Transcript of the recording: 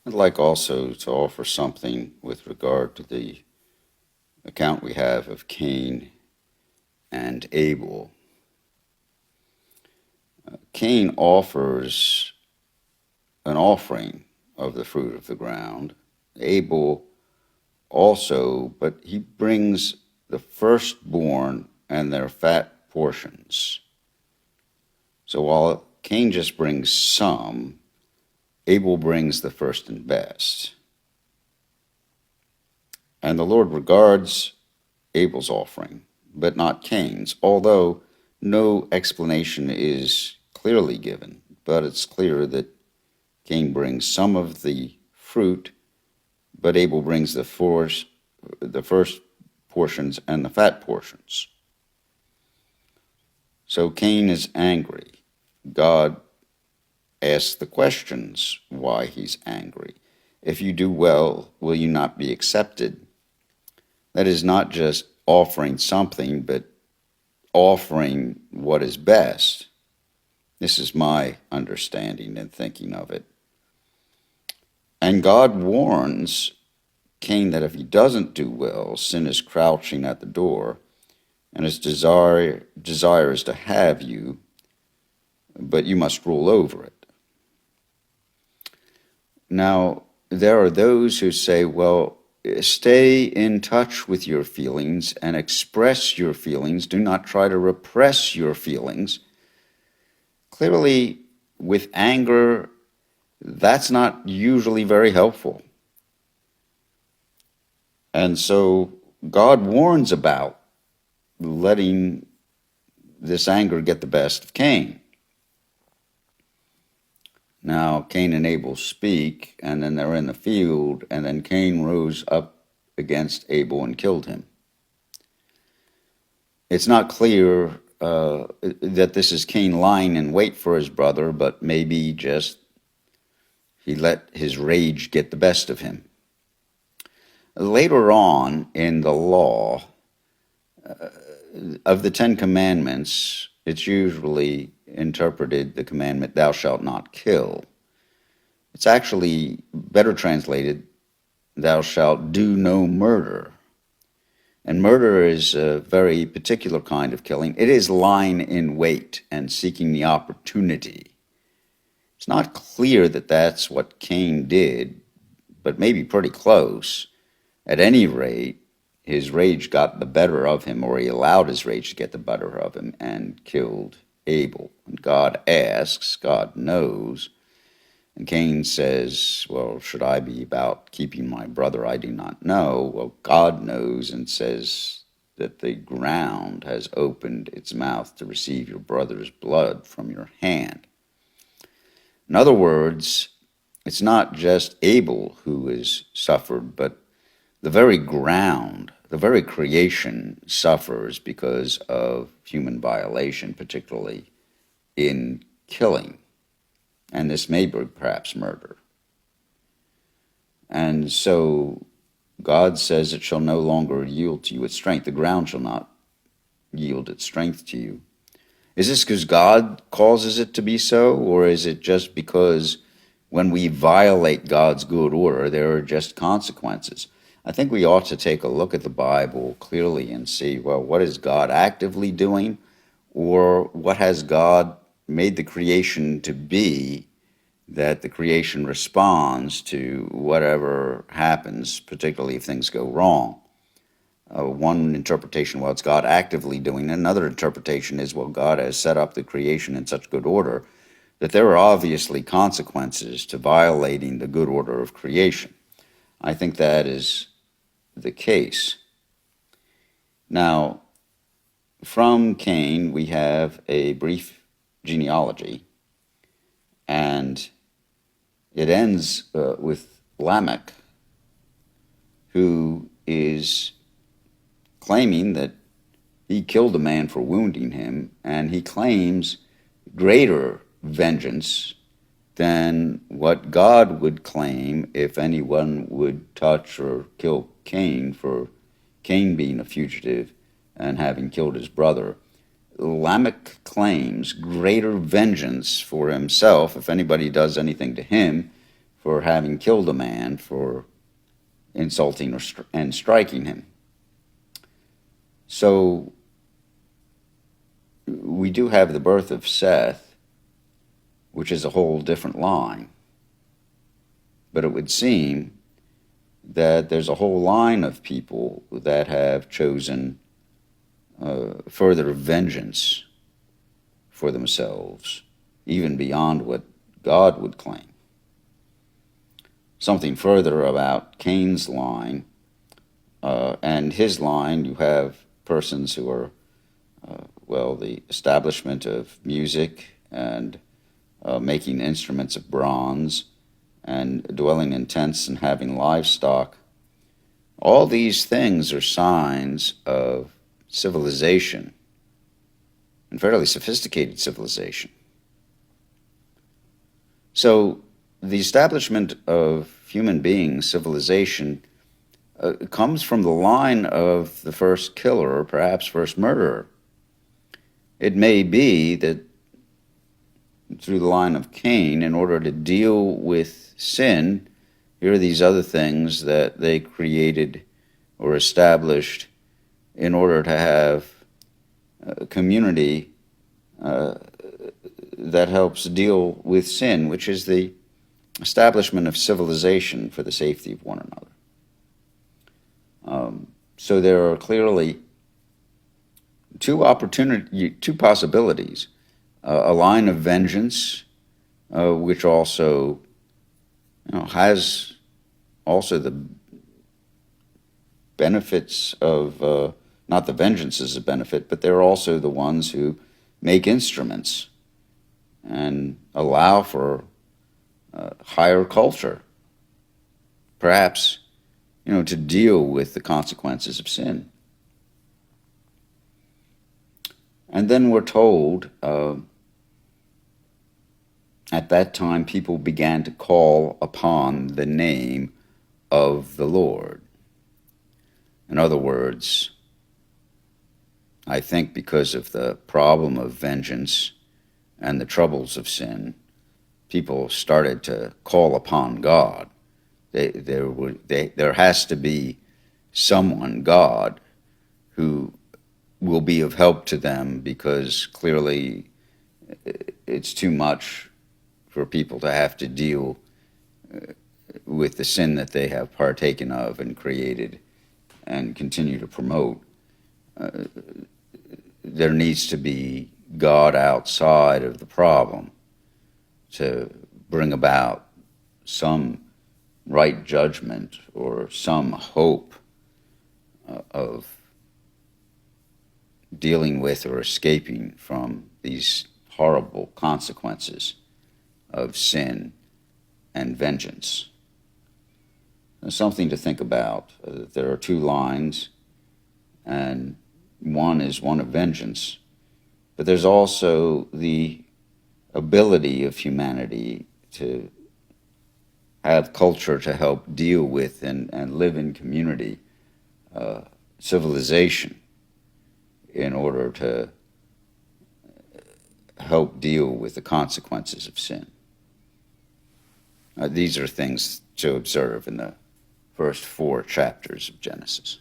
I'd like also to offer something with regard to the account we have of Cain and Abel. Cain offers an offering of the fruit of the ground. Abel also, but he brings the firstborn and their fat portions. So while Cain just brings some, Abel brings the first and best. And the Lord regards Abel's offering, but not Cain's, although no explanation is clearly given. But it's clear that Cain brings some of the fruit, but Abel brings the first portions and the fat portions. So Cain is angry. God asks the questions why he's angry. If you do well, will you not be accepted? That is not just offering something, but offering what is best. This is my understanding and thinking of it. And God warns Cain that if he doesn't do well, sin is crouching at the door, and his desire is to have you, but you must rule over it. Now, there are those who say, well, stay in touch with your feelings and express your feelings. Do not try to repress your feelings. Clearly, with anger, that's not usually very helpful. And so God warns about letting this anger get the best of Cain. Now, Cain and Abel speak, and then they're in the field, and then Cain rose up against Abel and killed him. It's not clear that this is Cain lying in wait for his brother, but maybe just he let his rage get the best of him. Later on in the law of the Ten Commandments, it's usually interpreted the commandment, thou shalt not kill. It's actually better translated, thou shalt do no murder. And murder is a very particular kind of killing. It is lying in wait and seeking the opportunity. It's not clear that that's what Cain did, but maybe pretty close. At any rate, his rage got the better of him, or he allowed his rage to get the better of him, and killed Abel. And God asks, God knows, and Cain says, well, should I be about keeping my brother? I do not know. Well, God knows and says that the ground has opened its mouth to receive your brother's blood from your hand. In other words, it's not just Abel who has suffered, but the very ground, the very creation suffers because of human violation, particularly in killing. And this may be perhaps murder. And so God says it shall no longer yield to you its strength. The ground shall not yield its strength to you. Is this because God causes it to be so, or is it just because when we violate God's good order, there are just consequences? I think we ought to take a look at the Bible clearly and see, well, what is God actively doing, or what has God made the creation to be, that the creation responds to whatever happens, particularly if things go wrong. One interpretation, well, it's God actively doing it. Another interpretation is, well, God has set up the creation in such good order that there are obviously consequences to violating the good order of creation. I think that is the case. Now, from Cain, we have a brief genealogy, and it ends with Lamech, who is claiming that he killed a man for wounding him, and he claims greater vengeance than what God would claim if anyone would touch or kill Cain for Cain being a fugitive and having killed his brother. Lamech claims greater vengeance for himself if anybody does anything to him for having killed a man for insulting and striking him. So we do have the birth of Seth, which is a whole different line. But it would seem that there's a whole line of people that have chosen further vengeance for themselves, even beyond what God would claim. Something further about Cain's line. And his line, you have persons who are, the establishment of music and making instruments of bronze and dwelling in tents and having livestock. All these things are signs of civilization, and fairly sophisticated civilization. So the establishment of human beings, civilization, comes from the line of the first killer, or perhaps first murderer. It may be that through the line of Cain, in order to deal with sin, here are these other things that they created or established in order to have a community that helps deal with sin, which is the establishment of civilization for the safety of one another. So there are clearly two possibilities. A line of vengeance, which also has also the benefits of, not the vengeance as a benefit, but they're also the ones who make instruments and allow for higher culture, perhaps, to deal with the consequences of sin. And then we're told at that time people began to call upon the name of the Lord. In other words, I think because of the problem of vengeance and the troubles of sin, people started to call upon God. There has to be someone, God, who will be of help to them, because clearly it's too much for people to have to deal with the sin that they have partaken of and created and continue to promote. There needs to be God outside of the problem to bring about some right judgment or some hope of dealing with or escaping from these horrible consequences of sin and vengeance. There's something to think about. There are two lines, and one is one of vengeance, but there's also the ability of humanity to have culture to help deal with and live in community, civilization, in order to help deal with the consequences of sin. These are things to observe in the first 4 chapters of Genesis.